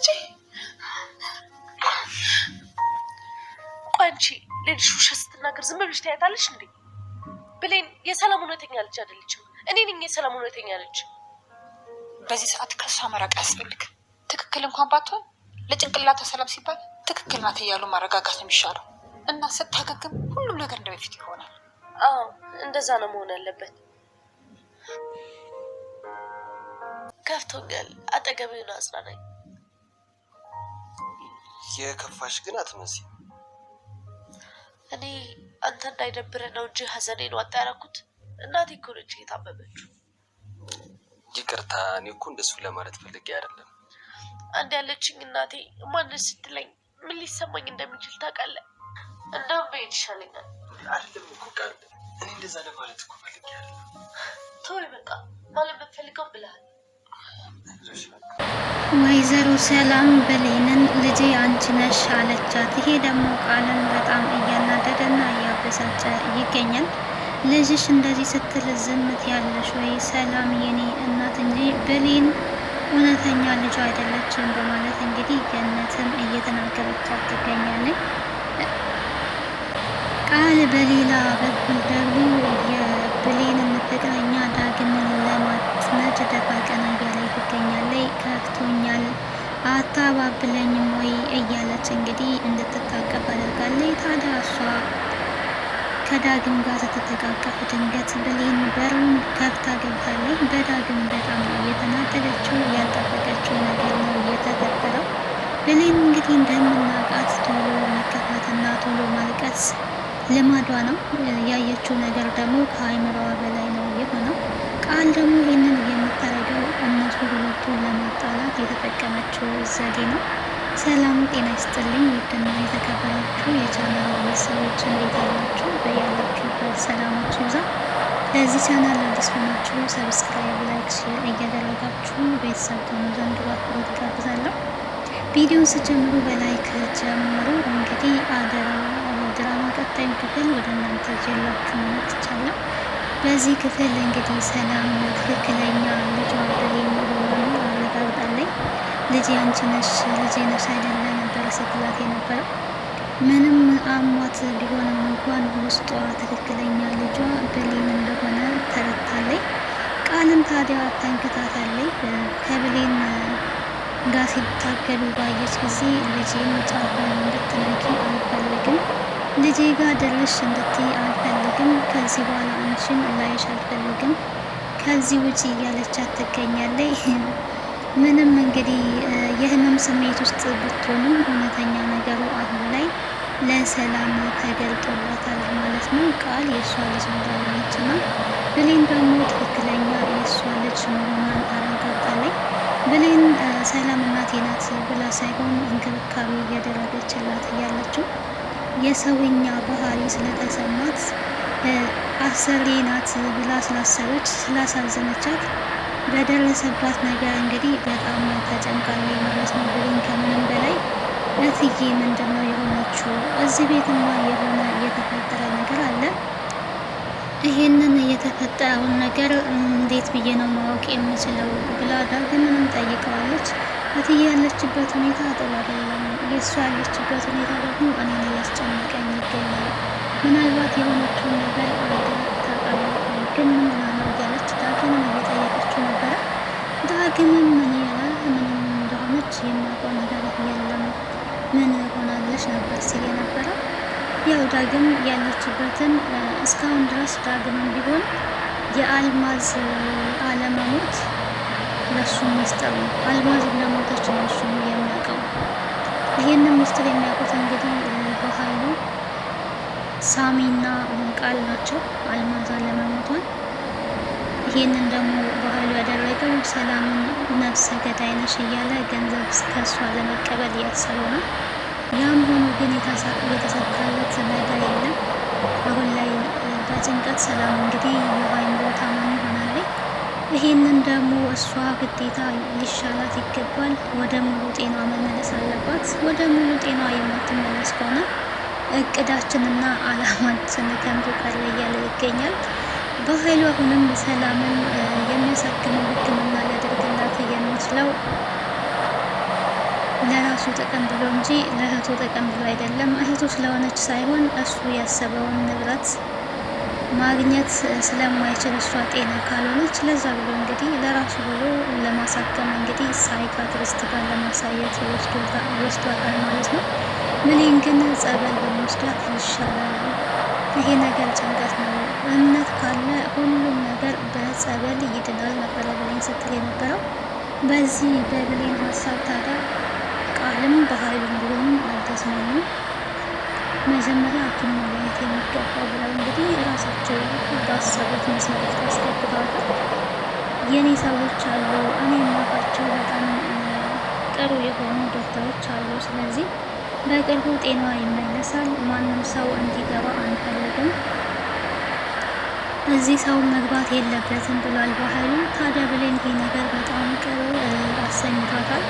ልጄ አንቺ ልጅሽ ውሸት ስትናገር ዝም ብለሽ ታያታለሽ እንዴ? ብሌን የሰላም እውነተኛ ልጅ አይደለችም። እኔ ነኝ የሰላም እውነተኛ ልጅ። በዚህ ሰዓት ከሷ መራቅ ያስፈልግ። ትክክል እንኳን ባትሆን ለጭንቅላቷ ሰላም ሲባል ትክክል ናት እያሉ ማረጋጋት ነው የሚሻለው እና ስታገግም ሁሉም ነገር እንደበፊት ይሆናል። አዎ እንደዛ ነው መሆን ያለበት። ከፍቶኛል። አጠገቤውን አጽናናኝ። የከፋሽ ግን አትመስይም። እኔ አንተ እንዳይደብረህ ነው እንጂ ሀዘኔን ዋጣ ያደረኩት። እናቴ እኮ ነች የታመመችው። ይቅርታ፣ እኔ እኮ እንደሱ ለማለት ፈልጌ አይደለም። አንድ ያለችኝ እናቴ ማንስ ስትለኝ ምን ሊሰማኝ እንደሚችል ታውቃለህ? እንደውም ብሄድ ይሻለኛል። አይደለም እኮ ቃል፣ እኔ እንደዛ ለማለት እኮ ፈልጌ አይደለም። ተወኝ በቃ፣ ማለት በፈልገው ብለሃል። ወይዘሮ ሰላም ብሌንን ልጄ አንቺ ነሽ አለቻት። ይሄ ደግሞ ቃልን በጣም እያናደደና እያበሳጨ ይገኛል። ልጅሽ እንደዚህ ስትል ዝምት ያለሽ ወይ? ሰላም የኔ እናት እንጂ ብሌን እውነተኛ ልጇ አይደለችም በማለት እንግዲህ ገነትም እየተናገረቻት ትገኛለች። ቃል በሌላ በኩል ደግሞ የብሌንን ፍቅረኛ ዳግምን ለማጥመድ ደፋ ቀና እያለች ትገኛለች። ከፍቶኛል አታባብለኝም ወይ እያለች እንግዲህ እንድትታቀፍ አደርጋለች። ታዲያ እሷ ከዳግም ጋር ስትተቃቀፉ ድንገት ብሌን በሩን ከፍታ ገብታለች። በዳግም በጣም ነው የተናደደችው። ያልጠበቀችው ነገር ነው የተፈጠረው። ብሌን እንግዲህ እንደምናውቃት ቶሎ መከፋትና ቶሎ ማልቀስ ልማዷ ነው። ያየችው ነገር ደግሞ ከአይምሮዋ በላይ ነው የሆነው። ቃል ደግሞ ይህንን የምታደርገው እነሱ ሁለቱን ለማጣላት የተጠቀመችው ዘዴ ነው። ሰላም ጤና ይስጥልኝ ውድና የተከበራችሁ የቻናል ቤተሰቦች እንዴት አላችሁ? በያላችሁበት ሰላማችሁ ይብዛ። ለዚህ ቻናል አዲስ ሆናችሁ ሰብስክራይብ፣ ላይክ፣ ሼር እያደረጋችሁ ቤተሰብ ትሆኑ ዘንድ በአክብሮት ጋብዛለሁ። ቪዲዮን ስጀምሩ በላይክ ጀምሩ። እንግዲህ አደራ ድራማ ቀጣዩ ክፍል ወደ እናንተ ይዤላችሁ መጥቻለሁ። በዚህ ክፍል እንግዲህ ሰላም ትክክለኛ ልጇ ብሌን መሆኗን አረጋግጣለች። ልጄ አንቺ ነሽ ልጄ ነሽ አይደለ ነበረ ስትላት የነበረው። ምንም አሟት ቢሆንም እንኳን ውስጧ ትክክለኛ ልጇ ብሌን እንደሆነ ተረድታለች። ቃልን ታዲያ ተንክታታለች። ከብሌን ጋር ሲታገሉ ባየች ጊዜ ልጄን ጫፏን እንድትነኪ አልፈልግም፣ ልጄ ጋር ደርሽ እንድትይ አልፈልግም፣ ከዚህ በኋላ አንቺን ላይሽ አልፈልግም፣ ከዚህ ውጪ እያለቻት ትገኛለች። ምንም እንግዲህ የህመም ስሜት ውስጥ ብትሆንም እውነተኛ ነገሩ አሁን ላይ ለሰላም ተገልጦላታል ማለት ነው። ቃል የእሷ ልጅ እንዳልሆነች እና ብሌን ደግሞ ትክክለኛ የእሷ ልጅ መሆኗን አረጋግጣለች። ብሌን ሰላም እናቴ ናት ብላ ሳይሆን እንክብካቤ እያደረገችላት እያለችው የሰውኛ ባህሪ ስለተሰማት አሰሪ ናት ብላ ስላሰበች ስላሳዘነቻት በደረሰባት ነገር እንግዲህ በጣም ተጨንቃለች ማለት ነው። ብሌን ከምንም በላይ እትዬ ምንድን ነው የሆነችው? እዚህ ቤትማ የሆነ የተፈጠረ ነገር አለ። ይሄንን የተፈጠረውን ነገር እንዴት ብዬ ነው ማወቅ የምችለው ብላ ዳግምንም ጠይቀዋለች። እትዬ ያለችበት ሁኔታ ጥሩ አይደለም። የእሷ ያለችበት ሁኔታ ደግሞ እኔን እያስጨነቀኝ ይገኛል። ምናልባት የሆነችውን ነገር ታውቃለህ ግን ምን ሆና ነው እያለች ዳግምም እየጠየቀችው ነበረ። ዳግምም ምን ያለ ምንም እንደሆነች የማውቀው ነገር የለም ምን ሆናለች ነበር ሲል የነበረ። ያው ዳግም ያለችበትን እስካሁን ድረስ ዳግምም ቢሆን የአልማዝ አለመሞት ለሱ ሚስጥር ነው። አልማዝ እንደሞተች ነው እሱ የሚያውቀው። ይሄንን ሚስጥር የሚያውቁት እንግዲህ በኃይሉ ሳሚና ቃል ናቸው። አልማዝ አለመሞቷን ይሄንን ደግሞ በኃይሉ ያደረገው ሰላምን ነፍሰ ገዳይ ነሽ እያለ ገንዘብ ከሷ ለመቀበል እያሰበው ነው። ያም ሆኖ ግን የተሳካለት ነገር የለም። አሁን ላይ በጭንቀት ሰላም እንግዲህ የአእምሮ ታማሚ ሆናለች። ይሄንን ደግሞ እሷ ግዴታ ሊሻላት ይገባል። ወደ ሙሉ ጤና መመለስ አለባት። ወደ ሙሉ ጤና የማትመለስ ከሆነ እቅዳችንና አላማችን ከንቱ ቀረ እያለ ይገኛል። በኃይሉ አሁንም ሰላምን የሚያሳክመው ሕክምና ሊያደርግላት የሚችለው ለራሱ ጥቅም ብሎ እንጂ ለእህቱ ጥቅም ብሎ አይደለም። እህቱ ስለሆነች ሳይሆን እሱ ያሰበውን ንብረት ማግኘት ስለማይችል እሷ ጤና ካልሆነች ለዛ ብሎ እንግዲህ ለራሱ ብሎ ለማሳከም እንግዲህ ሳይካትሪስት ጋር ለማሳየት ወስዷታል ማለት ነው። ብሌን ግን ጸበል በመወስዳት ይሻላል፣ ይሄ ነገር ጭንቀት ነው፣ እምነት ካለ ሁሉም ነገር በጸበል ይድናል ነበረ ብሌን ስትል የነበረው። በዚህ በብሌን ሀሳብ ታዲያ ቃልም በኃይሉም ቢሆንም አልተስማሙም። መጀመሪያ ሐኪም ማግኘት የሚገባው ብለው እንግዲህ ራሳቸው ባሰቡት መስመር ውስጥ አስገብተዋታል። የኔ ሰዎች አሉ፣ እኔ የማውቃቸው በጣም ጥሩ የሆኑ ዶክተሮች አሉ። ስለዚህ በቅርቡ ጤናዋ ይመለሳል። ማንም ሰው እንዲገባ አንፈልግም፣ እዚህ ሰው መግባት የለበትም ብሏል በኃይሉ። ታዲያ ብሌን ይሄ ነገር በጣም ቅር አሰኝቷታል።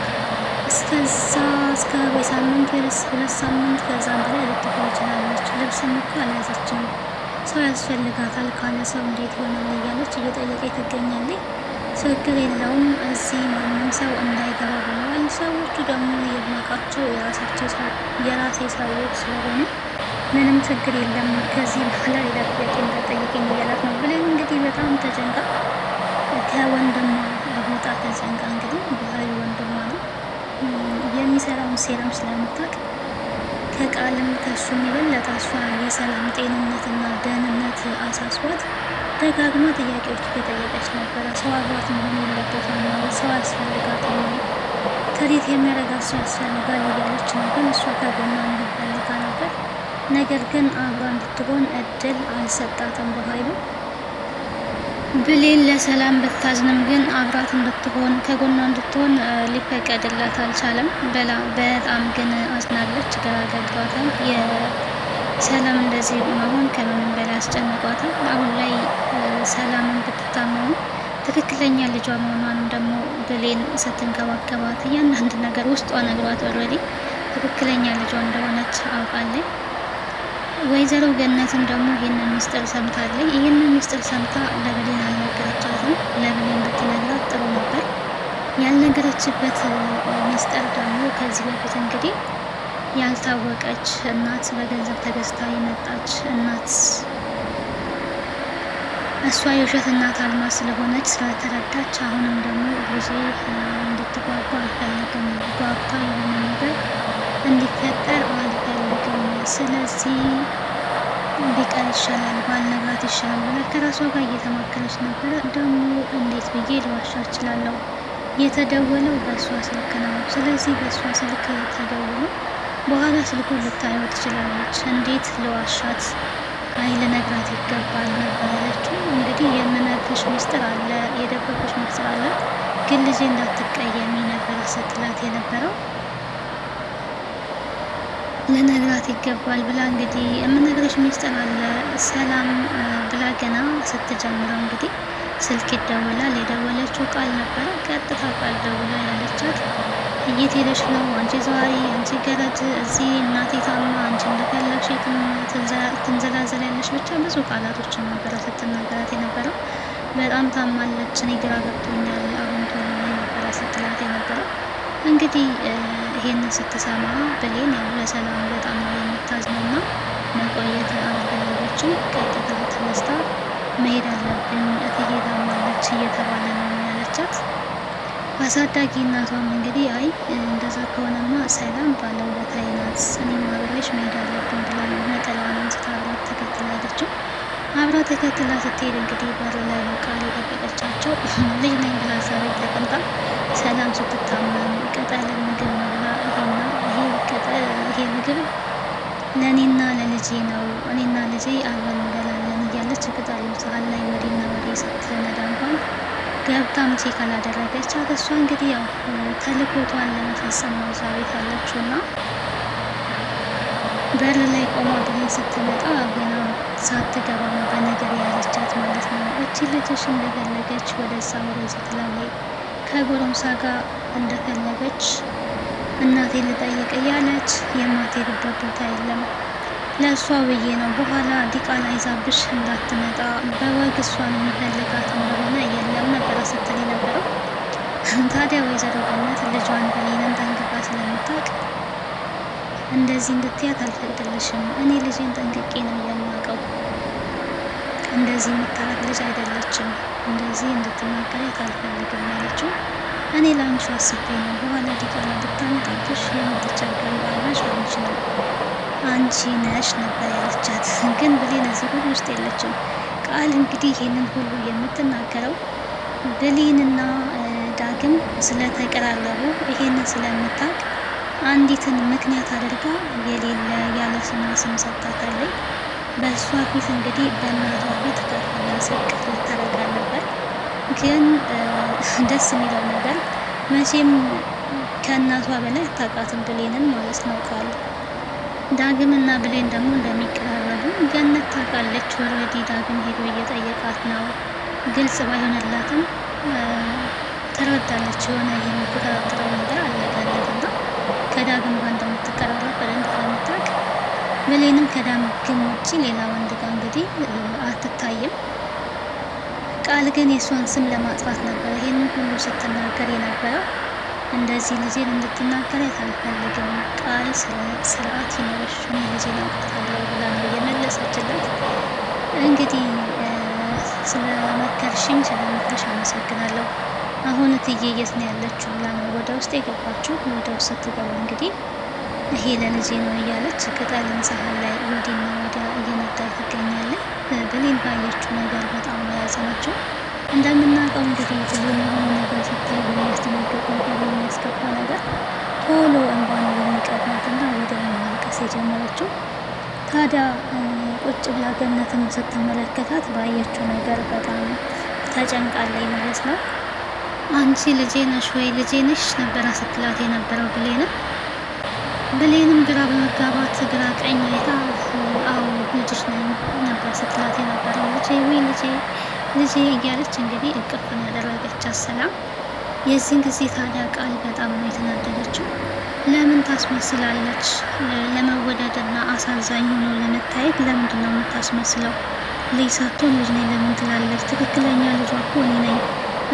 እስከ በሳምንት ወይስ 2 ሳምንት ከዛም በላይ ልትቆይ ትችላለች። ልብስም እኮ አልያዘችም፣ ሰው ያስፈልጋታል፣ ካለ ሰው እንዴት ይሆናል እያለች እየጠየቀ ትገኛለች። ችግር የለውም እዚህ ማንም ሰው እንዳይገባ ብለዋል። ሰዎቹ ደግሞ የማውቃቸው የራሴ ሰዎች ስለሆኑ ምንም ችግር የለም፣ ከዚህ በኋላ ሌላ ጥያቄ እንዳትጠይቀኝ እያላት ነው ብለን እንግዲህ በጣም ተጨንቃ ከወንድሟ ቦታ ተጨንቃ እንግዲህ በኃይሉ ወንድሟ ነው የሚሰራውን ሴራም ስለምታውቅ ከቃልም ከሱም የበለጠ እሷ የሰላም ጤንነትና ደህንነት አሳስቧት ደጋግማ ጥያቄዎች እየጠየቀች ነበረ። ሰው አብሯት መሆን የለበትም ነው፣ ሰው ያስፈልጋትም ነው፣ ከቤት የሚያረጋት ሰው ያስፈልጋል እያለች ነው። ግን እሷ ከጎኗ መሆን ፈልጋ ነበር። ነገር ግን አብሯ እንድትሆን እድል አልሰጣትም በኃይሉ። ብሌን ለሰላም ብታዝንም ግን አብራት እንድትሆን ከጎኗ እንድትሆን ሊፈቀድላት አልቻለም። በጣም ግን አዝናለች፣ ግራ ገብቷታል። የሰላም እንደዚህ መሆን ከምንም በላይ አስጨንቋታል። አሁን ላይ ሰላምን ብትታመሙ ትክክለኛ ልጇ መሆኗንም ደግሞ ብሌን ስትንከባከባት እያንዳንድ ነገር ውስጧ ነግሯት ኦልሬዲ ትክክለኛ ልጇ እንደሆነች አውቃለች። ወይዘሮ ገነትም ደግሞ ይህንን ሚስጥር ሰምታለች። ይህንን ሚስጥር ሰምታ ለብሌን አልነገረቻትም። ለብሌን ብትነግራት ጥሩ ነበር። ያልነገረችበት ሚስጥር ደግሞ ከዚህ በፊት እንግዲህ ያልታወቀች እናት በገንዘብ ተገዝታ የመጣች እናት እሷ የውሸት እናት አልማዝ ስለሆነች ስለተረዳች አሁንም ደግሞ ልጄ እንድትጓጓ አልፈልግም፣ ጓጉታ የሆነ ነገር እንዲፈጠር አልፈልግም፣ ስለዚህ ቢቀር ይሻላል፣ ባልነግራት ይሻላል ብላ ከራሷ ጋር እየተማከረች ነበረ። ደግሞ እንዴት ብዬ ልዋሻ እችላለሁ? የተደወለው በእሷ ስልክ ነው። ስለዚህ በእሷ ስልክ ተደውሎ በኋላ ስልኩን ልታየው ትችላለች። እንዴት ልዋሻት? አይ ልነግራት ይገባል ነበር ያለችው። እንግዲህ የምነግርሽ ሚስጥር አለ፣ የደበቁሽ ሚስጥር አለ፣ ግን ልጄ እንዳትቀየሚ ነበር ስትላት የነበረው። ልነግራት ይገባል ብላ እንግዲህ የምነግርሽ ሚስጥር አለ ሰላም ብላ ገና ስትጀምረው እንግዲህ ስልክ ይደወላል። የደወለችው ቃል ነበረ። ቀጥታ ቃል ደውላ ያለቻት የት ሄደሽ ነው አንቺ ዘዋሪ፣ አንቺ ገረድ፣ እዚህ እናቴ ታማ አንቺ እንደፈለግሽ ትንዘላዘላለሽ፣ ብቻ ብዙ ቃላቶችን ነበረ ስትናገራት የነበረው። በጣም ታማለች፣ እኔ ግራ ገብቶኛል፣ አሁን ቶሎ ላይ ነበረ ስትላት የነበረው። እንግዲህ ይሄንን ስትሰማ ብሌን ያው ለሰላም በጣም ነው የምታዝነውና መቆየት አልፈለገችም። ቀጥታ ተነስታ መሄድ አለብኝ እትዬ ታማለች እየተባለ ነው ያለቻት። አሳዳጊ እናቷም እንግዲህ አይ እንደዛ ከሆነማ ሰላም ባለውለታዬ ናት፣ እኔም አብሬሽ መሄድ አለብኝ ብላ ነው ነጠላዋን አንስታ አብራት ተከትላ ሄደችው። አብራ ተከትላ ስትሄድ እንግዲህ በር ላይ ነው ቃል የጠበቀቻቸው። ልጅ ነኝ ብላ እዛ ቤት ተቀምጣ ሰላም ስትታመም ቅጠል ምግብ ነው ብላ ይሄ ምግብ ለእኔና ለልጄ ነው፣ እኔና ልጄ አብረን እንበላለን እያለች ቅጠሉ ሳህን ላይ ወዲና ወዲ ስትነዳ እንኳን ገብታም ቼክ አላደረገቻት። እሷ እንግዲህ ያው ተልኮቷን ለመፈጸም ነው እዛ ቤት ያለችው እና በር ላይ ቆማ ብሌን ስትመጣ ገና ሳትገባ ነው በነገር ያለቻት ማለት ነው። እቺ ልጅሽ እንደፈለገች ወደዛ ወደዚህ ትላለች፣ ከጎረምሳ ጋር እንደፈለገች እናቴ ልጠይቅ እያለች የማትሄድበት ቦታ የለም። ለእሷ ብዬ ነው በኋላ ዲቃላ ይዛብሽ እንዳትመጣ በወግ እሷን የሚፈልጋት እንደሆነ የለም ነበረ ስትል የነበረው። ታዲያ ወይዘሮ ገነት ልጇን ብሌንን ጠንቅቃ ስለምታውቅ እንደዚህ እንድትያት አልፈቅድልሽም። እኔ ልጄን ጠንቅቄ ነው የማውቀው። እንደዚህ የምታረግ ልጅ አይደለችም። እንደዚህ እንድትናገሪያት አልፈልግም ያለችው እኔ ለአንቺ አስቤ ነው። በኋላ ዲቃላ ብታመጣብሽ የምትቸገሩ አራሽ አንቺ ነው አንቺ ነሽ ነበር ያለቻት። ግን ብሌን እዚህ ሁሉ ውስጥ የለችም። ቃል እንግዲህ ይህንን ሁሉ የምትናገረው ብሌንና ዳግም ስለተቀራረቡ ይሄንን ስለምታውቅ አንዲትን ምክንያት አድርጋ የሌለ ያለ ስሟ ስም ሰጥታታለች። በእሷ ፊት እንግዲህ በእናቷ ፊት ከፍና ዝቅ ልታረጋ ነበር። ግን ደስ የሚለው ነገር መቼም ከእናቷ በላይ አታውቃትም ብሌንን ማለት ነው ቃል። ዳግምና ብሌን ደግሞ እንደሚቀራረቡ ገነት ታውቃለች። ወረዲ ዳግም ሄዶ እየጠየቃት ነው። ግልጽ ባይሆንላትም ተረዳለች። የሆነ የሚቆጣጠረው ነገር አለ ገነት እና ከዳግም ጋር እንደምትቀራረብ በደንብ ስለምታውቅ ብሌንም ከዳግም ውጭ ሌላ ወንድ ጋር እንግዲህ አትታይም። ቃል ግን የእሷን ስም ለማጥፋት ነበር ይሄንን ሁሉ ስትናገር የነበረው። እንደዚህ ልጄን እንድትናገሪያት አልፈልግም፣ ቃል ስርዓት ይኖርሽ፣ እኔ ልጄን አውቃታለሁ ብላ ነው የመለሰችለት። እንግዲህ ስለመከርሽኝ ስለምክርሽ አመሰግናለሁ። አሁን እትዬ የት ነው ያለችው ብላ ነው ወደ ውስጥ የገባችው። ወደ ውስጥ ስትገባ እንግዲህ ይሄ ለልጄ ነው እያለች ቅጠልን ሳህን ላይ ወዲና ወዲያ እየነዳች ትገኛለች። ብሌን ባየችው ነገር በጣም ነው ያዘነችው። እንደምናውቀው እንግዲህ ብሌን የሆነ ነገር ስታይ የሚያስደነግጥ ነገር የሚያስከፋ ነገር ቶሎ እንባን የሚቀድማትና ወደ ማልቀስ የጀመረችው። ታዲያ ቁጭ ብላ ገነትን ስትመለከታት ባየችው ነገር በጣም ተጨንቃለች ማለት ነው። አንቺ ልጄ ነሽ ወይ ልጄ ነሽ ነበረ ስትላት የነበረው ብሌንም ግራ በመጋባት ግራ ቀኝ አይታ አዎ ልጅሽ ነኝ ነበር ስትላት የነበረው። ልጄ ወይ ልጄ እያለች እንግዲህ እቅፍን ያደረገቻት ሰላም። የዚህን ጊዜ ታዲያ ቃል በጣም ነው የተናደደችው። ለምን ታስመስላለች? ለመወደድና አሳዛኝ ሆኖ ለመታየት ለምንድን ነው የምታስመስለው? ልጅ ሳትሆን ልጅ ነኝ ለምን ትላለች? ትክክለኛ ልጇ እኮ እኔ ነኝ።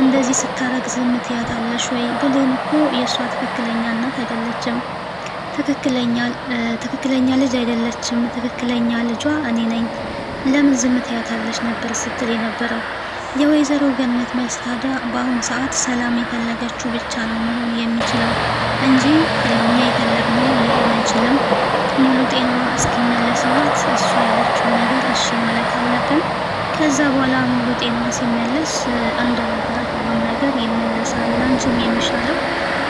እንደዚህ ስታረግ ዝም ትያታለሽ ወይ? ብሌን እኮ የእሷ ትክክለኛ እናት አይደለችም። ትክክለኛ ልጅ አይደለችም። ትክክለኛ ልጇ እኔ ነኝ። ለምን ዝም ትያታለሽ ነበር ስትል የነበረው። የወይዘሮ ገነት መልስ ታዲያ በአሁኑ ሰዓት ሰላም የፈለገችው ብቻ ነው መሆን የሚችለው እንጂ እኛ የፈለግነው ሊሆን አይችልም። ሙሉ ጤናዋ እስኪመለስላት እሷ ያለችው ነገር እሺ ማለት አለብን። ከዛ በኋላ ሙሉ ጤናዋ ሲመለስ እንደነበረ ሁሉም ነገር ይመለሳል። አንቺም የሚሻለው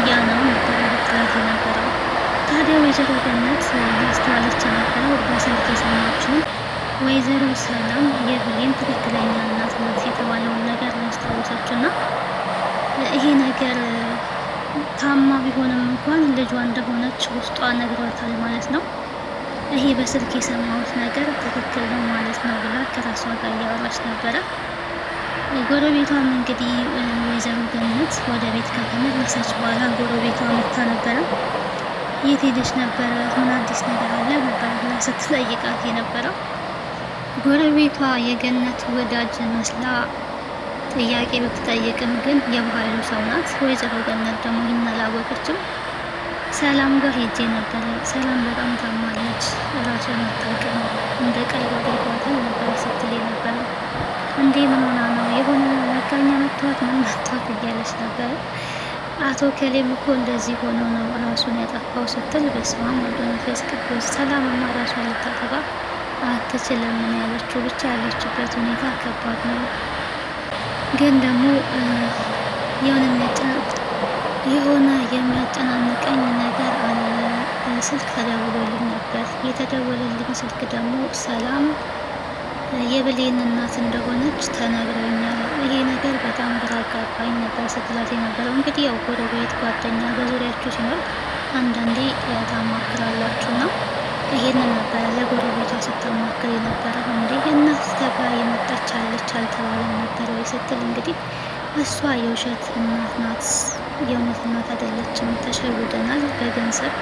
ያ ነው ነበረ ብትላት የነበረው። ታዲያ ወይዘሮ ገነት ያስተዋለች የነበረው በስልክ የሰማችውን ወይዘሮ ሰላም የብሌን ትክክለኛ እናት ናት የተባለውን ነገር ያስታወሰችው እና ይሄ ነገር ታማ ቢሆንም እንኳን ልጇ እንደሆነች ውስጧ ነግሯታል ማለት ነው። ይሄ በስልክ የሰማሁት ነገር ትክክል ነው ማለት ነው ብላ ከራሷ ጋር እያወራች ነበረ። ጎረቤቷም እንግዲህ ወይዘሮ ገነት ወደ ቤት ከተመለሰች በኋላ ጎረቤቷ መታ ነበረ። የት ሄደች ነበረ? ምን አዲስ ነገር አለ ነበር ብላ ስትጠይቃት የነበረው። ጎረቤቷ የገነት ወዳጅ መስላ ጥያቄ ብትጠይቅም ግን የባህሉ ሰው ናት። ወይዘሮ ገነት ደግሞ ይህን አላወቀችም። ሰላም ጋር ሄጄ ነበረ። ሰላም በጣም ታማለች፣ ራሷን አታውቅም፣ እንደ ቀልብ አድርጓታል ነበረ ስትል ነበረ። እንዴ ምን ሆና ነው? የሆነ መጋኛ መጥቷት ምን መጥቷት እያለች ነበረ። አቶ ከሌም እኮ እንደዚህ ሆኖ ነው ራሱን ያጠፋው ስትል በስመ አብ ወወልድ ወመንፈስ ቅዱስ። ሰላምማ ራሷን ልታጠፋ አትችልም ምን ያለችው። ብቻ ያለችበት ሁኔታ ከባድ ነው። ግን ደግሞ የሆነ የሚያጨናንቀኝ ነገር አለ። ስልክ ተደውሎልኝ ነበር። የተደወለልኝ ስልክ ደግሞ ሰላም የብሌን እናት እንደሆነች ተነግሮኛል። ይሄ ነገር በጣም ግራ አጋባኝ ነበር ስትላት የነበረው። እንግዲህ ያው ጎረቤት ጓደኛ በዙሪያችሁ ሲኖር አንዳንዴ ታማክራላችሁ ነው። ይሄንን ነበረ ለጎረቤቷ ስታማክር የነበረው። እንዴ እናት ተብላ የመጣች አለች አልተባለም ነበር ወይ ስትል እንግዲህ እሷ የውሸት እናት ናት፣ የእውነት እናት አይደለችም፣ ተሸውደናል፣ በገንዘብ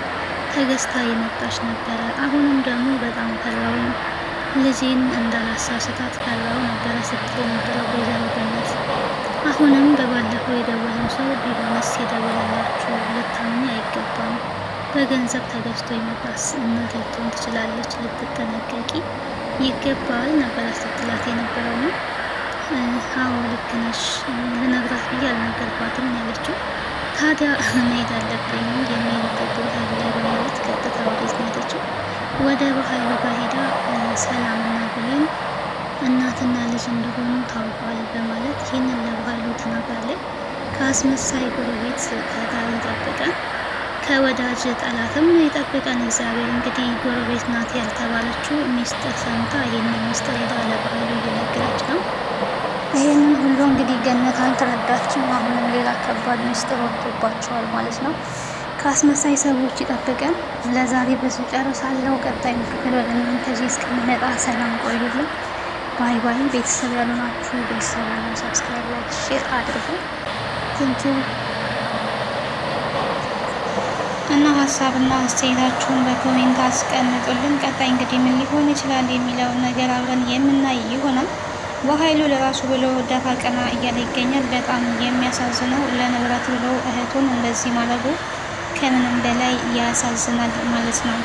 ተገዝታ የመጣች ነበረ። አሁንም ደግሞ በጣም ፈራውኝ፣ ልጄን እንዳላሳስታት ፈራው ነበረ ስትል የነበረው ወይዘሮ ገነት። አሁንም በባለፈው የደወለው ሰው ቢሆንስ የደወለላችሁ ልታምኚ አይገባም፣ በገንዘብ ተገዝቶ የመጣስ እናት ልትሆን ትችላለች፣ ልትጠነቀቂ ይገባል ነበር ስትላት የነበረው ነው። አዎ ልክ ነሽ፣ ልነግራት ብዬ አልነገርኳትም ያለችው። ታዲያ መሄድ አለብኝ የሚሄድበት ቦታ አለ በማለት ቀጥታ ወዴት ነው የሄደችው? ወደ በኃይሉ ጋር ሄዳ ሰላምና ብሌን እናትና ልጅ እንደሆኑ ታውቋል በማለት ይህንን ለበኃይሉ ትናግራለች። ከአስመሳይ ጎረቤት ፈጣሪ ይጠብቀን፣ ከወዳጅ ጠላትም ይጠብቀን እግዚአብሔር። እንግዲህ ጎረቤት ናት ያልተባለችው ሚስጥር ሰምታ ይህንን ሚስጥር ሄዳ ለበኃይሉ እየነገረች ነው። ይህንን ሁሉ እንግዲህ ገነት አልተረዳችም። አሁንም ሌላ ከባድ ሚስጥር ወጥቶባቸዋል ማለት ነው። ከአስመሳይ ሰዎች ይጠብቀን። ለዛሬ በዚህ ጨርሳለሁ። ቀጣይ ክፍል ወደ እናንተ እስከሚመጣ ሰላም ቆዩልን። ባይ ባይ። ቤተሰብ ያሉ ናችሁ ቤተሰብ ያሉ ሰብስክራይብ፣ ላይክ፣ ሼር አድርጉ። ቴንኪው እና ሀሳብና አስተያየታችሁን በኮሜንት አስቀምጡልን። ቀጣይ እንግዲህ ምን ሊሆን ይችላል የሚለውን ነገር አብረን የምናይ ይሆናል። በኃይሉ ለራሱ ብሎ ደፋ ቀና እያለ ይገኛል። በጣም የሚያሳዝነው ለንብረት ብሎ እህቱን እንደዚህ ማድረጉ ከምንም በላይ ያሳዝናል ማለት ነው።